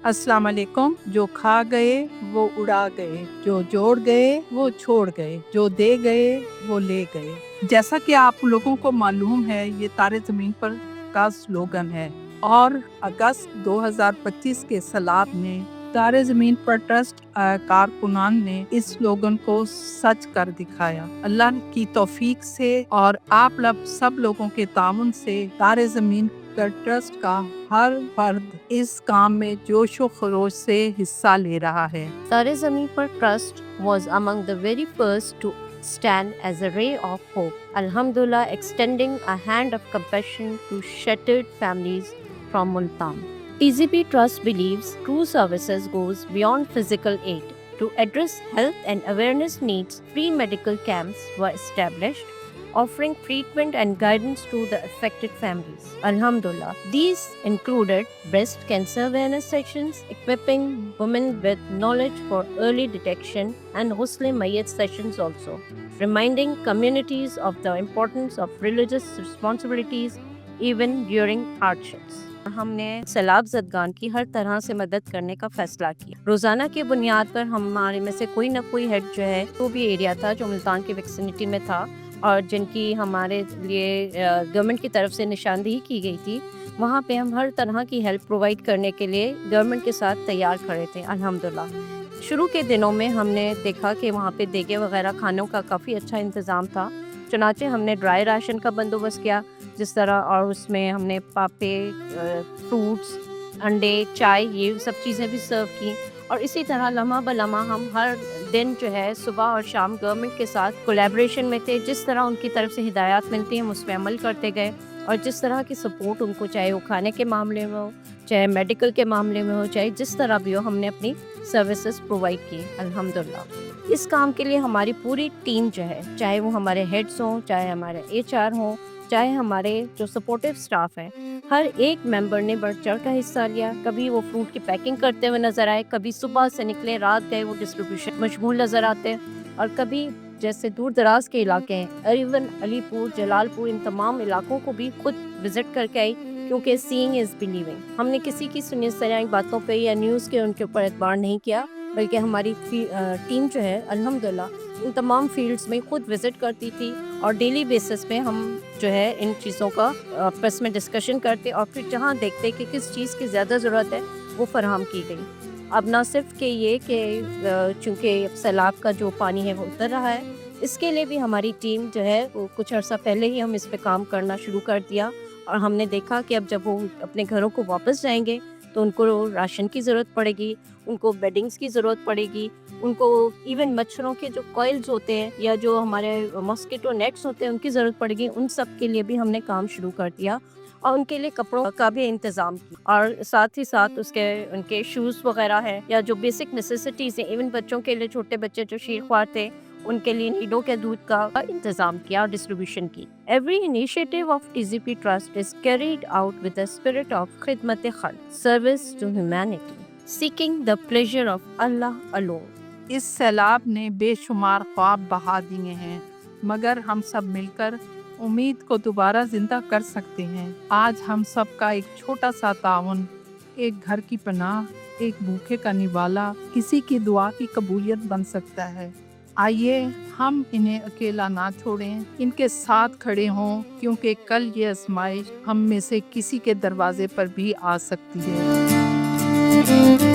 अस्सलाम वालेकुम। जो खा गए वो उड़ा गए, जो जोड़ गए वो छोड़ गए, जो दे गए वो ले गए। जैसा कि आप लोगों को मालूम है, ये तारे ज़मीन पर का स्लोगन है और अगस्त 2025 के सैलाब ने तारे ज़मीन पर ट्रस्ट कारकुनान ने इस स्लोगन को सच कर दिखाया। अल्लाह की तौफीक से और आप सब लोगों के ताउन से तारे ज़मीन का ट्रस्ट का हर फर्द इस काम में जोशो खरोश से हिस्सा ले रहा है। Tare Zameen Par Trust was among the very first to stand as a ray of hope. Alhamdulillah, extending a hand of compassion to shattered families from Multan. TZP Trust believes true services goes beyond physical aid. To address health and awareness needs, free medical camps were established, offering treatment and guidance to the affected families. Alhamdulillah. These included breast cancer awareness sessions, equipping women with knowledge for early detection, and Ghusl Mayyat sessions also, reminding communities of the importance of religious responsibilities even during hardships. हमने सैलाब ज़दगान की हर तरह से मदद करने का फैसला किया। रोज़ाना की बुनियाद पर हमारे में से कोई ना कोई हेड जो है वो भी एरिया था जो मुल्तान की विक्सिनिटी में था और जिनकी हमारे लिए गवर्नमेंट की तरफ से निशानदेही की गई थी, वहाँ पे हम हर तरह की हेल्प प्रोवाइड करने के लिए गवर्नमेंट के साथ तैयार खड़े थे। अल्हम्दुलिल्लाह शुरू के दिनों में हमने देखा कि वहाँ पे देगे वगैरह खानों का काफ़ी अच्छा इंतज़ाम था, चुनाचे हमने ड्राई राशन का बंदोबस्त किया जिस तरह, और उसमें हमने पापे, फ्रूट्स, अंडे, चाय, ये सब चीज़ें भी सर्व की। और इसी तरह लम्हा ब लम्हा हम हर दिन जो है सुबह और शाम गवर्नमेंट के साथ कोलैबोरेशन में थे। जिस तरह उनकी तरफ से हिदायत मिलती हैं हम उस पर अमल करते गए और जिस तरह की सपोर्ट उनको, चाहे वो खाने के मामले में हो, चाहे मेडिकल के मामले में हो, चाहे जिस तरह भी हो, हमने अपनी सर्विसेज प्रोवाइड की। अल्हम्दुलिल्लाह इस काम के लिए हमारी पूरी टीम जो है, चाहे वो हमारे हेड्स हों, चाहे हमारे HR हों, चाहे हमारे जो सपोर्टिव स्टाफ हैं, हर एक मेंबर ने बढ़ चढ़ का हिस्सा लिया। कभी वो फ्रूट की पैकिंग करते हुए नज़र आए, कभी सुबह से निकले रात गए वो डिस्ट्रीब्यूशन मशगूल नज़र आते, और कभी जैसे दूर दराज के इलाके हैं, इवन अलीपुर, जलालपुर, इन तमाम इलाकों को भी खुद विज़िट करके आई, क्योंकि सीइंग इज़ बिलीविंग। हमने किसी की सुनी सुनाई बातों पे या न्यूज़ के उनके ऊपर एतबार नहीं किया, बल्कि हमारी टीम जो है अल्हम्दुलिल्लाह इन तमाम फील्ड्स में खुद विज़िट करती थी और डेली बेसिस पे हम जो है इन चीज़ों का आपस में डिस्कशन करते और फिर जहाँ देखते कि किस चीज़ की ज़्यादा ज़रूरत है वो फराहम की गई। अब ना सिर्फ कि ये कि चूँकि सैलाब का जो पानी है वो उतर रहा है, इसके लिए भी हमारी टीम जो है वो कुछ अर्सा पहले ही हम इस पे काम करना शुरू कर दिया और हमने देखा कि अब जब वो अपने घरों को वापस जाएंगे तो उनको राशन की ज़रूरत पड़ेगी, उनको बेडिंग्स की ज़रूरत पड़ेगी, उनको इवन मच्छरों के जो कॉइल्स होते हैं या जो हमारे मॉस्किटो नेट्स होते हैं उनकी ज़रूरत पड़ेगी। उन सब के लिए भी हमने काम शुरू कर दिया और उनके लिए कपड़ों का भी इंतज़ाम किया और साथ ही साथ उनके शूज़ वगैरह हैं या जो बेसिक नेसेसिटीज़ हैं, इवन बच्चों के लिए, छोटे बच्चे जो शीर-ख्वार थे उनके लिए नीडो के दूध का इंतज़ाम किया और डिस्ट्रीब्यूशन की। Every initiative of TZP Trust is carried out with a spirit of khidmat khalq, service to humanity, seeking the pleasure of Allah alone. इस सैलाब ने बेशुमार ख्वाब बहा दिए हैं, मगर हम सब मिलकर उम्मीद को दोबारा जिंदा कर सकते हैं। आज हम सब का एक छोटा सा ताउन, एक घर की पनाह, एक भूखे का निवाला, किसी की दुआ की कबूलियत बन सकता है। आइए हम इन्हें अकेला ना छोड़ें, इनके साथ खड़े हों, क्योंकि कल ये आजमाइश हम में से किसी के दरवाजे पर भी आ सकती है।